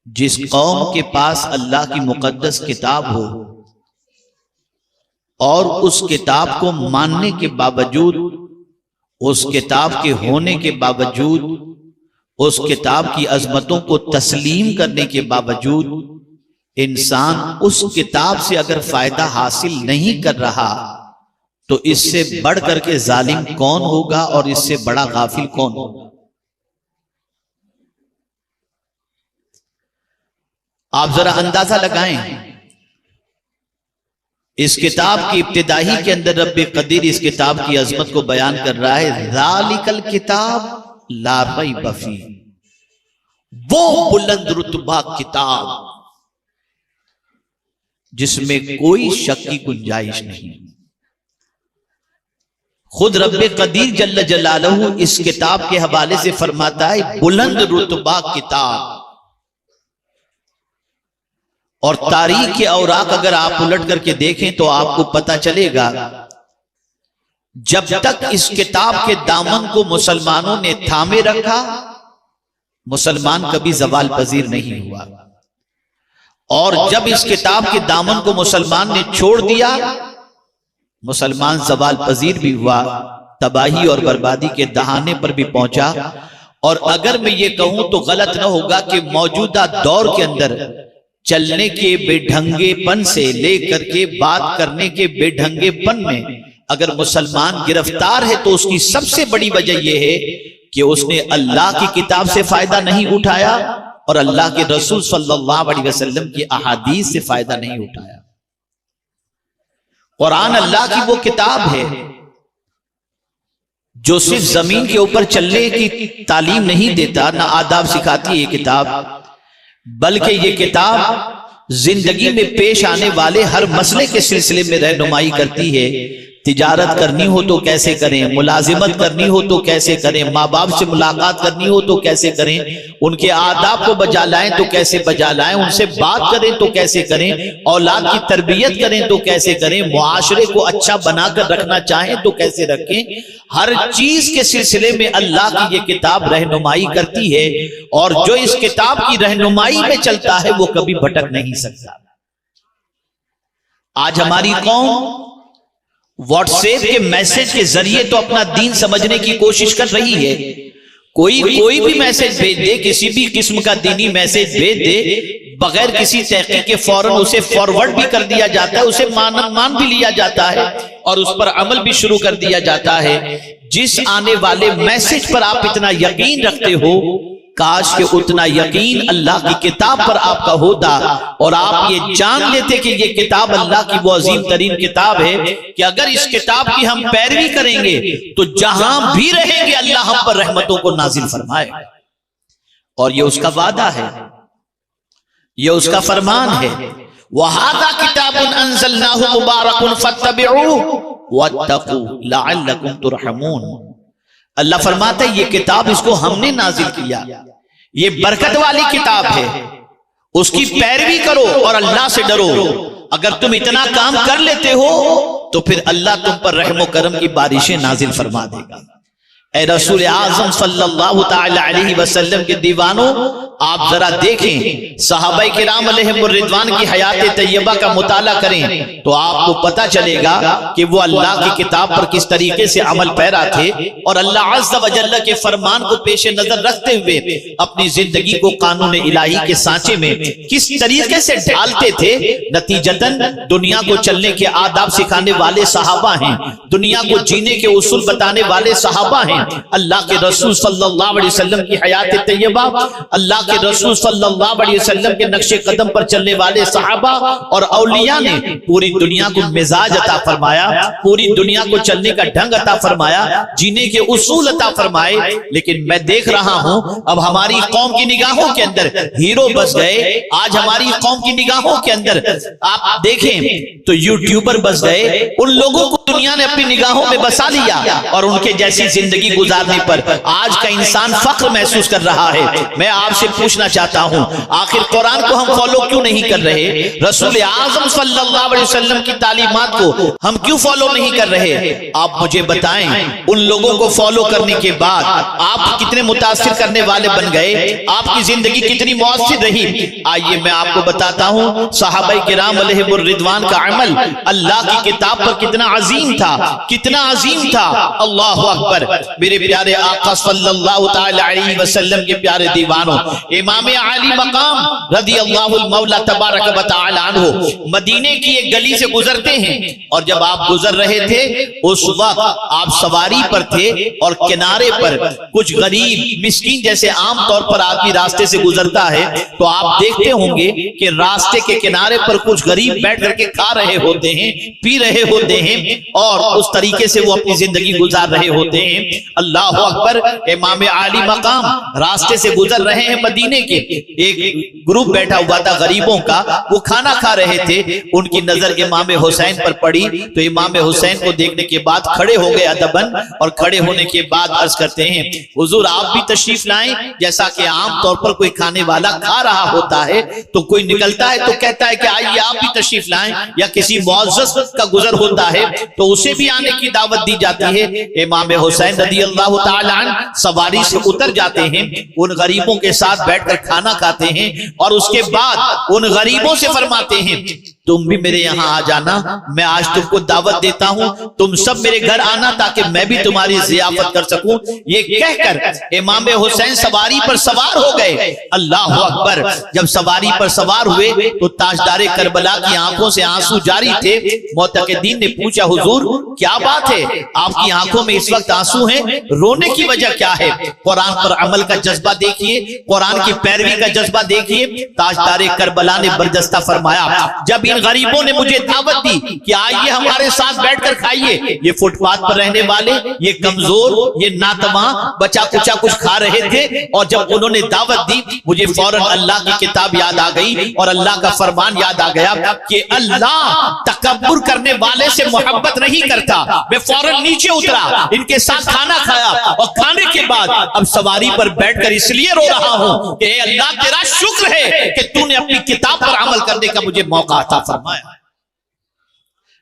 جس قوم کے پاس اللہ کی مقدس کتاب ہو اور اس کتاب کو ماننے کے باوجود، اس کتاب کے ہونے کے باوجود، اس کتاب کی عظمتوں کو تسلیم کرنے کے باوجود انسان اس کتاب سے اگر فائدہ حاصل نہیں کر رہا تو اس سے بڑھ کر کے ظالم کون ہوگا اور اس سے بڑا غافل کون ہوگا؟ آپ ذرا اندازہ لگائیں، اس کتاب کی ابتدائی کے اندر رب قدیر اس کتاب کی عظمت کو بیان کر رہا ہے، ذالک الکتاب لا ریب فیہ، وہ بلند رتبہ کتاب جس میں کوئی شک کی گنجائش نہیں۔ خود رب قدیر جل جلالہ اس کتاب کے حوالے سے فرماتا ہے بلند رتبہ کتاب۔ اور تاریخ کے اوراق اگر آپ الٹ کر کے دیکھیں تو آپ کو پتہ چلے گا، جب تک اس کتاب کے دامن کو مسلمانوں نے تھامے رکھا مسلمان کبھی زوال پذیر نہیں ہوا، اور جب اس کتاب کے دامن کو مسلمان نے چھوڑ دیا مسلمان زوال پذیر بھی ہوا، تباہی اور بربادی کے دہانے پر بھی پہنچا۔ اور اگر میں یہ کہوں تو غلط نہ ہوگا کہ موجودہ دور کے اندر چلنے کے بے ڈھنگے پن سے لے کر کے بات کرنے کے بے ڈھنگے پن میں اگر مسلمان گرفتار ہے تو اس کی سب سے بڑی وجہ یہ ہے کہ اس نے اللہ کی کتاب سے فائدہ نہیں اٹھایا اور اللہ کے رسول صلی اللہ علیہ وسلم کی احادیث سے فائدہ نہیں اٹھایا۔ قرآن اللہ کی وہ کتاب ہے جو صرف زمین کے اوپر چلنے کی تعلیم نہیں دیتا، نہ آداب سکھاتی یہ کتاب، بلکہ یہ کتاب زندگی میں پیش آنے والے ہر مسئلے کے سلسلے میں رہنمائی کرتی ہے۔ تجارت کرنی ہو تو کیسے کریں، ملازمت کرنی ہو تو کیسے کریں، ماں باپ سے ملاقات کرنی ہو تو کیسے کریں، ان کے آداب کو بجا لائیں تو کیسے بجا لائیں، ان سے بات کریں تو کیسے کریں، اولاد کی تربیت کریں تو کیسے کریں، معاشرے کو اچھا بنا کر رکھنا چاہیں تو کیسے رکھیں۔ ہر چیز کے سلسلے میں اللہ کی یہ کتاب رہنمائی کرتی ہے، اور جو اس کتاب کی رہنمائی میں چلتا ہے وہ کبھی بھٹک نہیں سکتا۔ آج ہماری قوم واٹس ایپ کے میسج کے ذریعے تو اپنا دین سمجھنے کی کوشش کر رہی ہے، کوئی بھی میسج بھیج دے، کسی بھی قسم کا دینی میسج بھیج دے، بغیر کسی تحقیق کے فوراً اسے فارورڈ بھی کر دیا جاتا ہے، اسے مان بھی لیا جاتا ہے اور اس پر عمل بھی شروع کر دیا جاتا ہے۔ جس آنے والے میسج پر آپ اتنا یقین رکھتے ہو، کاش کہ اتنا یقین اللہ کی کتاب پر آپ کا ہوتا اور آپ یہ جان لیتے کہ یہ کتاب اللہ کی وہ عظیم ترین کتاب ہے کہ اگر اس کتاب کی ہم پیروی کریں گے تو جہاں بھی رہیں گے اللہ ہم پر رحمتوں کو نازل فرمائے، اور یہ اس کا وعدہ ہے، یہ اس کا فرمان ہے۔ وَهَذَا كِتَابٌ أَنزَلْنَاهُ مُبَارَكٌ فَاتَّبِعُوهُ وَاتَّقُوا لَعَلَّكُمْ تُرْحَمُونَ۔ اللہ فرماتا ہے یہ کتاب اس کو ہم نے نازل کیا، یہ برکت والی کتاب ہے، اس کی پیروی کرو اور اللہ سے ڈرو۔ اگر تم اتنا کام کر لیتے ہو تو پھر اللہ تم پر رحم و کرم کی بارشیں نازل فرما دے گا۔ اے رسول اعظم صلی اللہ تعالی علیہ وسلم کے دیوانوں، آپ ذرا دیکھیں، صحابہ کرام علیہم الرضوان کی حیات طیبہ کا مطالعہ کریں تو آپ کو پتہ چلے گا کہ وہ اللہ کی کتاب پر کس طریقے سے عمل پیرا تھے، اور اللہ عز و جل کے فرمان کو پیش نظر رکھتے ہوئے اپنی زندگی کو قانون الہی کے سانچے میں کس طریقے سے ڈھالتے تھے۔ نتیجتاً دنیا کو چلنے کے آداب سکھانے والے صحابہ ہیں، دنیا کو جینے کے اصول بتانے والے صحابہ ہیں۔ اللہ کے رسول صلی اللہ علیہ وسلم کی حیات طیبہ، اللہ کے رسول صلی اللہ علیہ وسلم کے نقش قدم پر چلنے والے صحابہ اور اولیاء نے پوری دنیا کو مزاج عطا فرمایا، پوری دنیا کو چلنے کا ڈھنگ عطا فرمایا، جینے کے اصول عطا فرمائے۔ لیکن میں دیکھ رہا ہوں اب ہماری قوم کی نگاہوں کے اندر ہیرو بس گئے، آج ہماری قوم کی نگاہوں کے اندر آپ دیکھیں تو یوٹیوبر بس گئے، ان لوگوں کو دنیا نے اپنی نگاہوں میں بسا لیا اور ان کے جیسی زندگی زندگی گزارنے پر آج کا انسان فخر محسوس کر رہا ہے. میں آپ سے پوچھنا چاہتا ہوں آخر قرآن کو ہم فالو کیوں نہیں کر رہے؟ رسول اعظم صلی اللہ علیہ وسلم کی تعلیمات کو ہم کیوں فالو نہیں کر رہے؟ آپ مجھے بتائیں ان لوگوں کو فالو کرنے کے بعد آپ کتنے متاثر کرنے والے بن گئے، آپ کی زندگی کتنی مؤثر رہی. آئیے میں آپ کو بتاتا ہوں صحابہ کرام علیہم الرضوان کا عمل اللہ کی کتاب پر کتنا عظیم تھا، کتنا عظیم تھا. اللہ اکبر. میرے پیارے آقا صلی اللہ تعالی علیہ وسلم کے پیارے دیوانوں، امام عالی مقام رضی اللہ المولا تبارک و تعالی عنہ مدینے کی ایک گلی سے گزرتے ہیں، اور جب آپ گزر رہے تھے اس وقت آپ سواری پر تھے اور کنارے پر کچھ غریب مسکین، جیسے عام طور پر آدمی راستے سے گزرتا ہے تو آپ دیکھتے ہوں گے کہ راستے کے کنارے پر کچھ غریب بیٹھ کر کے کھا رہے ہوتے ہیں، پی رہے ہوتے ہیں، اور اس طریقے سے وہ اپنی زندگی گزار رہے ہوتے ہیں. اللہ اکبر. امام عالی مقام راستے سے گزر رہے ہیں مدینے کے، ایک گروپ بیٹھا ہوا تھا غریبوں کا، وہ کھانا کھا رہے تھے. ان کی نظر امام حسین پر پڑی تو امام حسین کو دیکھنے کے بعد کھڑے ہو گئے ادبن، اور کھڑے ہونے کے بعد عرض کرتے ہیں حضور آپ بھی تشریف لائیں. جیسا کہ عام طور پر کوئی کھانے والا کھا رہا ہوتا ہے تو کوئی نکلتا ہے تو کہتا ہے کہ آئیے آپ بھی تشریف لائیں، یا کسی معزز کا گزر ہوتا ہے تو اسے بھی آنے کی دعوت دی جاتی ہے. امام حسین رضی اللہ تعالی عنہ سواری سے اتر جاتے ہیں، ان غریبوں کے ساتھ بیٹھ کر کھانا کھاتے ہیں، اور اس کے بعد ان غریبوں سے فرماتے ہیں تم بھی میرے یہاں آ جانا، میں آج تم کو دعوت دیتا ہوں، تم سب میرے گھر آنا تاکہ میں بھی تمہاری ضیافت کر سکوں. یہ کہہ کر امام حسین سواری پر سوار ہو گئے. اللہ اکبر. جب سواری پر سوار ہوئے تو تاجدار کربلا کی آنکھوں سے آنسو جاری تھے. معتقدین نے پوچھا حضور کیا بات ہے، آپ کی آنکھوں میں اس وقت آنسو ہیں، رونے کی وجہ کیا ہے؟ قرآن پر عمل کا جذبہ دیکھیے، قرآن کی پیروی کا جذبہ دیکھیے. تاجدار کربلا نے برجستہ فرمایا جب ان غریبوں نے مجھے دعوت دی کہ آئیے ہمارے ساتھ بیٹھ کر کھائیے، یہ فٹ پاتھ پر رہنے والے، یہ کمزور، یہ ناتواں بچا کچا کچھ کھا رہے تھے، اور جب انہوں نے دعوت دی مجھے فوراً اللہ کی کتاب یاد آ گئی اور اللہ کا فرمان یاد آ گیا کہ اللہ تکبر کرنے والے سے محبت نہیں کرتا. میں فوراً نیچے اترا، ان کے ساتھ کھانا کھایا، اور کھانے کے بعد اب سواری پر بیٹھ کر اس لیے رو رہا ہوں کہ اے اللہ تیرا شکر ہے کہ تو نے اپنی کتاب پر عمل کرنے کا مجھے موقع عطا فرمایا.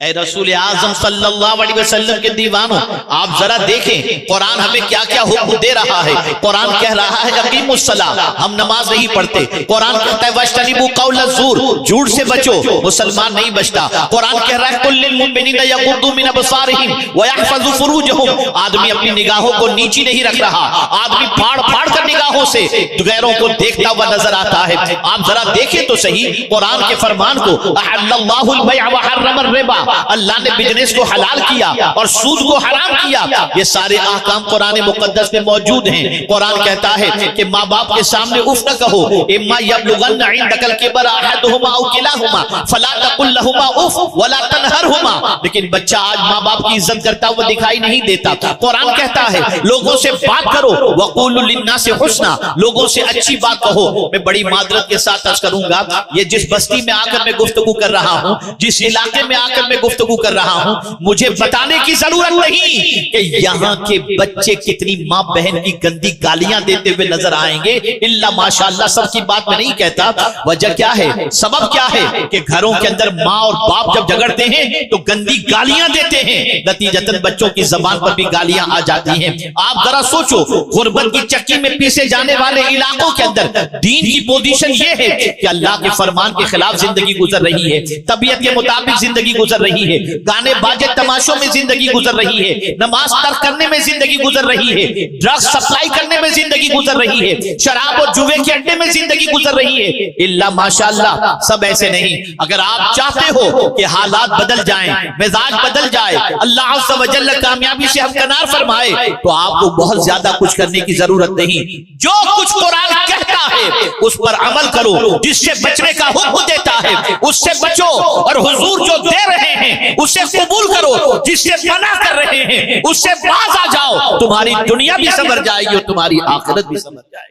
اے رسول اعظم صلی اللہ علیہ وسلم کے دیوانوں، آپ ذرا دیکھیں قرآن ہمیں کیا کیا حکم دے رہا ہے. قرآن کہہ رہا ہے اقیموا الصلاۃ، ہم نماز نہیں پڑھتے. قرآن کہتا ہے واجتنبوا قول الزور، جھوٹ سے بچو، مسلمان نہیں بچتا. قرآن کہہ رہا ہے قل للمؤمنین یغضوا من ابصارہم ویحفظوا فروجہم، آدمی اپنی نگاہوں کو نیچی نہیں رکھ رہا، آدمی پھاڑ پھاڑ کر نگاہوں سے غیروں کو دیکھتا ہوا نظر آتا ہے. آپ ذرا دیکھیں تو صحیح قرآن کے فرمان کو، احل اللہ البیع وحرم الربا، اللہ نے بزنس کو حلال کیا اور سود کو حرام کیا. یہ سارے احکام قرآن مقدس میں موجود ہیں. قرآن کہتا ہے کہ ماں باپ کے سامنے اف نہ کہو، اما یبلغن عندک الکبر احدہما او کلاہما فلا تقل لہما اف ولا تنہرہما. لیکن بچہ آج ماں باپ کی عزت کرتا ہوا دکھائی نہیں دیتا. قرآن کہتا ہے لوگوں سے بات کرو، وقولوا للناس حسنا، لوگوں سے اچھی بات کہو. میں بڑی معذرت کے ساتھ عرض کروں گا، یہ جس بستی میں آ کر میں گفتگو کر رہا ہوں، جس علاقے میں آ کر میں گفتگو کر رہا ہوں، مجھے بتانے کی ضرورت نہیں کہ یہاں کے بچے کتنی ماں بہن کی گندی گالیاں دیتے ہوئے نظر آئیں گے. اللہ ماشاءاللہ سب کی بات میں نہیں کہتا. وجہ کیا ہے، سبب کیا ہے کہ گھروں کے اندر ماں اور باپ جب جھگڑتے ہیں تو گندی گالیاں دیتے ہیں، نتیجتاً بچوں کی زبان پر بھی گالیاں آ جاتی ہیں. آپ ذرا سوچو، غربت کی چکی میں پیسے جانے والے علاقوں کے اندر دین کی پوزیشن یہ ہے کہ اللہ کے فرمان کے خلاف زندگی گزر رہی ہے، طبیعت کے مطابق زندگی گزر رہی ہے، گانے باجے تماشوں میں زندگی گزر رہی ہے، نماز ترک کرنے میں زندگی گزر رہی ہے، ڈرگز سپلائی کرنے میں زندگی گزر رہی ہے، شراب اور جوے کے اڈے میں زندگی گزر رہی ہے. اللہ ماشاءاللہ سب ایسے نہیں. اگر آپ چاہتے ہو کہ حالات بدل جائیں، مزاج بدل جائے، اللہ عز و جل کامیابی سے ہمکنار فرمائے، تو آپ کو بہت زیادہ کچھ کرنے کی ضرورت نہیں. جو کچھ قرآن کہتا ہے اس پر عمل کرو، جس سے بچنے کا حکم دیتا ہے اس سے بچو، اور حضور جو دے رہے ہیں اسے قبول کرو، جس سے منع کر رہے ہیں اس سے باز آ جاؤ. تمہاری دنیا بھی سنور جائے گی اور تمہاری آخرت بھی سنور جائے گی.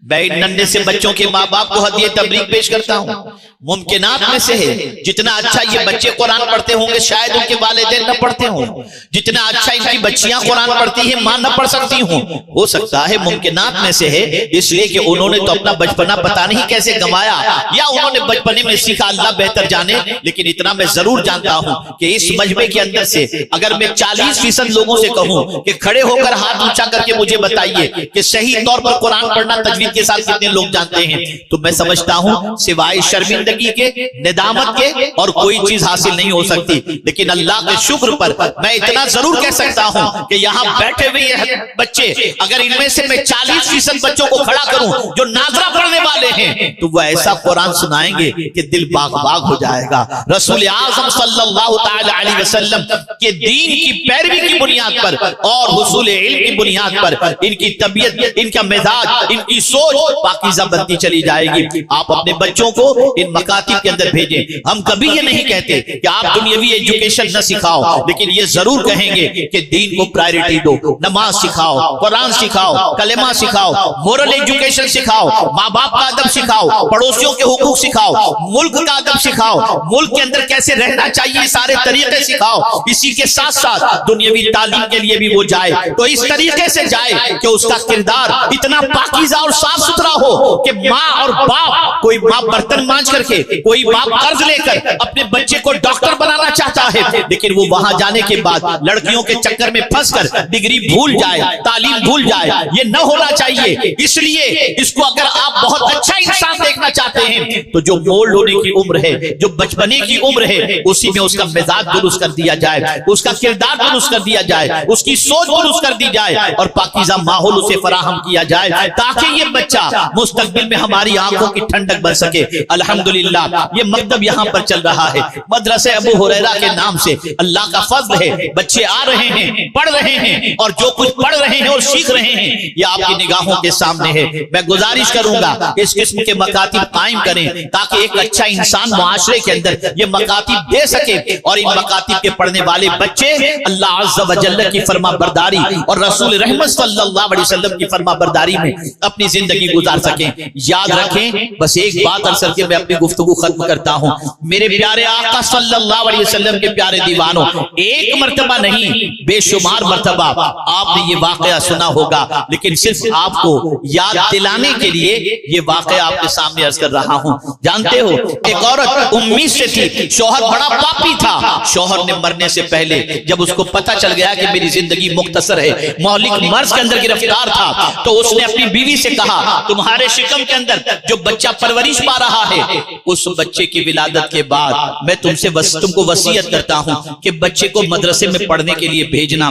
میں ننھے سے بچوں کے ماں باپ کو ہدیہ تبریک پیش کرتا ہوں. ممکنات میں سے ہے جتنا اچھا یہ بچے قرآن پڑھتے ہوں گے شاید ان کے والدین نہ پڑھتے ہوں. جتنا اچھا ان کی بچیاں قرآن پڑھتی ہیں ماں نہ پڑھ سکتی ہوں. ہو سکتا ہے ممکنات میں سے ہے اس لیے کہ انہوں نے تو اپنا بچپنا پتہ نہیں کیسے گنوایا, یا انہوں نے بچپنے میں سیکھا, اللہ بہتر جانے. لیکن اتنا میں ضرور جانتا ہوں کہ اس مجمع کے اندر سے اگر میں 40% لوگوں سے کہوں کہ کھڑے ہو کر ہاتھ اونچا کر کے مجھے بتائیے کہ صحیح طور پر قرآن پڑھنا تجوید کے ساتھ کتنے لوگ جانتے ہیں, تو میں سمجھتا ہوں سوائے شرمندگی کے, ندامت کے اور کوئی چیز حاصل نہیں ہو سکتی. لیکن اللہ کے شکر پر میں اتنا ضرور کہہ سکتا ہوں کہ یہاں بیٹھے ہوئے بچے اگر ان میں سے میں 40% بچوں کو کھڑا کروں جو ناظرہ پڑھنے والے ہیں تو وہ ایسا قرآن سنائیں گے کہ دل باغ باغ ہو جائے گا. رسول اعظم صلی اللہ تعالی علیہ وسلم کے دین کی پیروی کی بنیاد پر اور حصول علم کی بنیاد پر ان کی طبیعت, ان کا مزاج, ان کی سوچ پاکیزہ بنتی چلی جائے گی. آپ اپنے بچوں کو ان مکاتب کے اندر بھیجیں. ہم کبھی یہ نہیں کہتے کہ آپ دنیاوی ایجوکیشن نہ سکھاؤ, لیکن یہ ضرور کہیں گے کہ دین کو پرائرٹی دو. نماز سکھاؤ, قرآن سکھاؤ, کلمہ سکھاؤ, مورل ایجوکیشن سکھاؤ, ماں باپ کا ادب سکھاؤ, پڑوسیوں کے حقوق سکھاؤ, ملک کا ادب سکھاؤ, ملک کے اندر کیسے رہنا چاہیے سارے طریقے سکھاؤ. اسی کے ساتھ ساتھ دنیاوی تعلیم کے لیے بھی وہ جائے تو اس طریقے سے جائے کہ اس کا کردار اتنا پاکیزہ اور صاف ستھرا ہو کہ ماں اور باپ, کوئی باپ برتن مانج کر کے, کوئی باپ قرض لے کر اپنے بچے کو ڈاکٹر بنانا چاہتا ہے, لیکن وہ وہاں جانے کے بعد لڑکیوں کے چکر میں پھنس کر ڈگری بھول جائے, تعلیم بھول جائے. یہ نہ ہونا چاہیے. اس لیے اس کو اگر آپ بہت اچھا انسان دیکھنا چاہتے ہیں تو جو مولڈ ہونے کی عمر ہے, جو بچپنے کی عمر ہے, اسی میں اس کا مزاج درست کر دیا جائے, اس کا کردار درست کر دیا جائے, اس کی سوچ درست کر دی جائے اور پاکیزہ ماحول اسے فراہم کیا جائے تاکہ یہ بچہ مستقبل میں ہماری آنکھوں کی ٹھنڈک بن سکے. الحمدللہ یہ مکتب یہاں پر چل رہا ہے, مدرسہ ابو ہریرہ کے نام سے. اللہ کا فضل ہے, بچے آ رہے ہیں, پڑھ رہے ہیں, اور جو کچھ پڑھ رہے ہیں اور سیکھ رہے ہیں یہ آپ کی نگاہوں کے سامنے ہے. میں گزارش کروں گا اس قسم کے مکاتب قائم کریں تاکہ ایک اچھا انسان معاشرے کے اندر یہ مکاتب دے سکے, اور ان مکاتب کے پڑھنے والے بچے اللہ عز و جل کی فرما برداری اور رسول رحمت صلی اللہ علیہ وسلم کی فرما برداری میں اپنی زندگی گزار سکیں. یاد رکھیں, بس ایک بات عرض کر کے میں اپنی گفتگو ختم کرتا ہوں. میرے پیارے آقا صلی اللہ علیہ وسلم کے پیارے دیوانوں, ایک مرتبہ نہیں بے شمار مرتبہ آپ نے یہ واقعہ سنا ہوگا, لیکن صرف آپ کو یاد دلانے کے لیے یہ واقعہ آپ کے سامنے عرض کر رہا ہوں. جانتے ہو ایک عورت امید سے تھی, شوہر بڑا پاپی تھا. شوہر نے مرنے سے پہلے جب اس کو پتہ چل گیا کہ میری زندگی مختصر ہے, مہلک مرض کے اندر گرفتار تھا, تو اس نے اپنی بیوی سے کہا تمہارے شکم کے اندر جو بچہ پرورش پا رہا ہے اس بچے کی ولادت کے بعد میں تم کو وصیت کرتا ہوں کہ بچے کو مدرسے میں پڑھنے کے لیے بھیجنا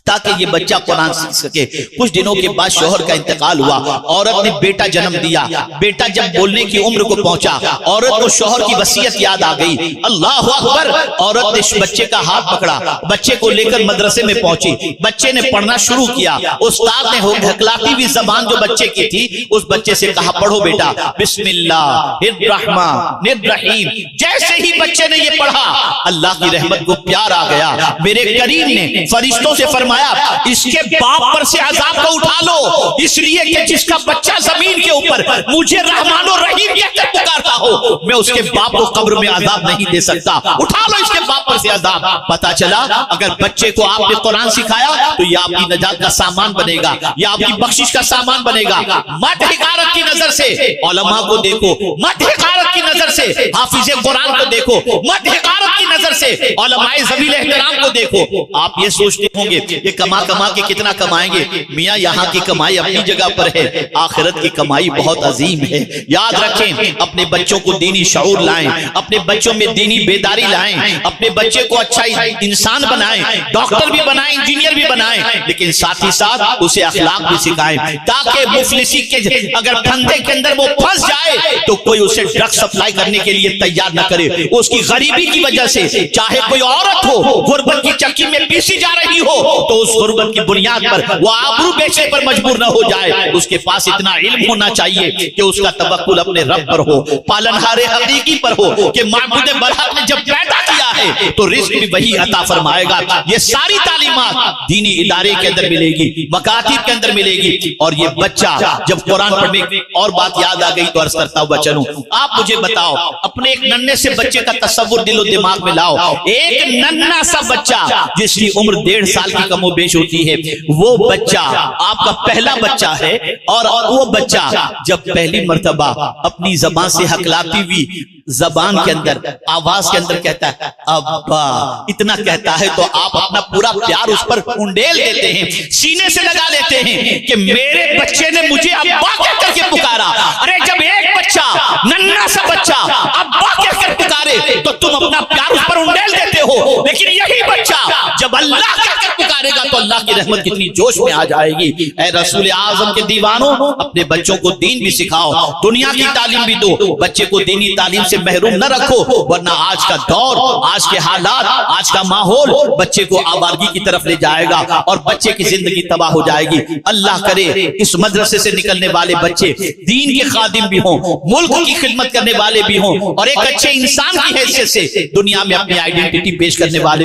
تاکہ یہ بچہ قرآن سیکھ سکے. کچھ دنوں کے بعد شوہر کا انتقال ہوا, عورت نے بیٹا جنم دیا. بیٹا جب بولنے کی عمر کو پہنچا, عورت کو شوہر کی وصیت یاد آ گئی. اللہ اکبر, عورت نے بچے کا ہاتھ پکڑا, بچے کو لے کر مدرسے میں پہنچی. بچے نے پڑھنا شروع کیا. استاد نے ہکلاتی ہوئی زبان جو بچے کی تھی اس بچے سے کہا پڑھو بیٹا, بسم اللہ الرحمن الرحیم. جیسے ہی بچے نے یہ پڑھا اللہ کی رحمت کو پیار آ گیا. میرے کریم نے فرشتوں سے فرمایا اس کے باپ پر سے عذاب کو اٹھا لو, اس لیے کہ جس کا بچہ زمین کے اوپر مجھے رحمان و رحیم کہہ کر پکارتا ہو میں اس کے باپ کو قبر میں عذاب نہیں دے سکتا. اٹھا لو اس کے باپ پر سے عذاب. پتا چلا اگر بچے کو آپ نے قرآن سکھایا تو یہ آپ کی نجات کا سامان بنے گا, یہ آپ کی بخشش کا سامان بنے گا. مت حقارت کی نظر سے علماء کو دیکھو, مت حقارت کی نظر سے حافظ قرآن کو دیکھو, مت حقارت کی نظر سے علماء ذویل احترام کو دیکھو. آپ یہ سوچتے ہوں گے یہ کما کے کتنا کمائیں گے. میاں یہاں کی کمائی اپنی جگہ پر ہے, آخرت کی کمائی بہت عظیم ہے. یاد رکھیں, اپنے بچوں کو دینی شعور لائیں, اپنے بچوں میں دینی بیداری لائیں, اپنے بچے کو اچھا انسان بنائیں, ڈاکٹر بھی بنائیں, انجینئر بھی بنائیں, لیکن ساتھ ہی ساتھ اسے اخلاق بھی سکھائیں تاکہ مفلسی کے اگر دھندے کے اندر وہ پھنس جائے تو کوئی اسے ڈرگ سپلائی کرنے کے لیے تیار نہ کرے. اس کی غریبی کی وجہ سے چاہے کوئی عورت ہو غربت کی چکی میں پیسی جا رہی ہو تو اس غربت کی بنیاد پر وہ آبرو بیچنے پر مجبور نہ ہو جائے. اس کے پاس اتنا علم ہونا چاہیے کہ اس کا توکل اپنے رب پر ہو پالنہار حقیقی پر ہو کہ معبود برحق نے جب پیدا کیا ہے تو رزق بھی وہی عطا فرمائے گا. یہ ساری تعلیمات دینی ادارے کے اندر ملے گی, مکاتب کے اندر ملے گی. اور یہ بچہ جب قرآن پڑھنے کی اور بات یاد آ گئی تو عرض کرتا ہوا چلوں, آپ مجھے بتاؤ اپنے ایک ننھے سے بچے کا تصور دل و دماغ میں لاؤ. ایک ننھا سا بچہ جس کی عمر 1.5 سال کی کم و بیش ہوتی ہے, وہ بچہ آپ کا پہلا بچہ ہے, اور وہ بچہ جب پہلی مرتبہ اپنی زبان سے ہکلاتی ہوئی زبان کے اندر, آواز کے اندر کہتا ہے ابا, اتنا کہتا ہے تو آپ اپنا پورا پیار اس پر انڈیل دیتے ہیں, سینے سے لگا لیتے ہیں کہ میرے بچے نے مجھے ابا کہہ کر کے پکارا. ارے جب ایک بچہ, ننھا سا بچہ ابا کہہ کر پکارے تو تم اپنا پیار اس پر انڈیل دیتے ہو, لیکن یہی بچہ جب اللہ کہہ کر پکارے گا تو اللہ کی رحمت کتنی جوش میں آ جائے گی. اے رسول اعظم کے دیوانوں, اپنے بچوں کو دین بھی سکھاؤ, دنیا کی تعلیم بھی دو, بچے کو دینی تعلیم سے محروم نہ رکھو, ورنہ آج کا دور, آج کے حالات, آج کا ماحول بچے کو آوارگی کی طرف لے جائے گا اور بچے کی زندگی تباہ ہو جائے گی. اللہ کرے اس مدرسے سے نکلنے والے بچے دین کے خادم بھی ہوں, ملک کی خدمت کرنے والے بھی ہوں, اور ایک اچھے انسان کی حیثیت سے دنیا میں اپنی آئیڈینٹی پیش کرنے والے